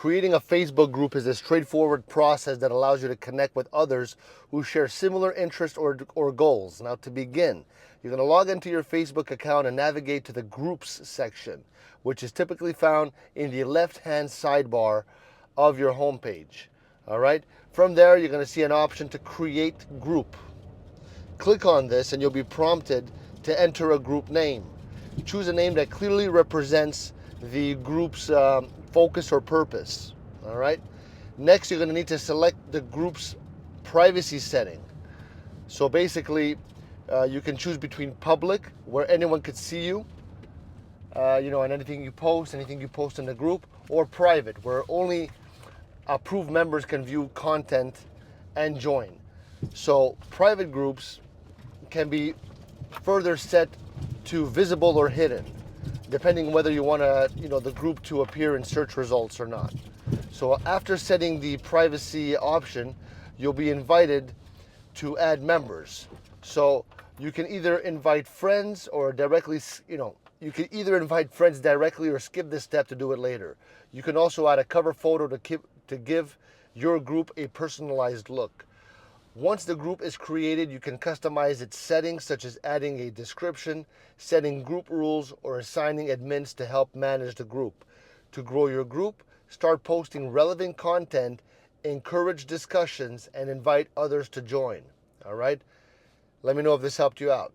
Creating a Facebook group is a straightforward process that allows you to connect with others who share similar interests or goals. Now, to begin, you're going to log into your Facebook account and navigate to the Groups section, which is typically found in the left-hand sidebar of your homepage. All right. From there, you're going to see an option to create group. Click on this and you'll be prompted to enter a group name. Choose a name that clearly represents the group's focus or purpose. All right. Next, you're going to need to select the group's privacy setting. So basically, you can choose between public, where anyone could see you, and anything you post in the group, or private, where only approved members can view content and join. So private groups can be further set to visible or hidden, depending whether you want the group to appear in search results or not. So after setting the privacy option, you'll be invited to add members. So you can either invite friends or directly, you can either invite friends directly or skip this step to do it later. You can also add a cover photo to give your group a personalized look. Once the group is created, you can customize its settings, such as adding a description, setting group rules, or assigning admins to help manage the group. To grow your group, start posting relevant content, encourage discussions, and invite others to join. All right? Let me know if this helped you out.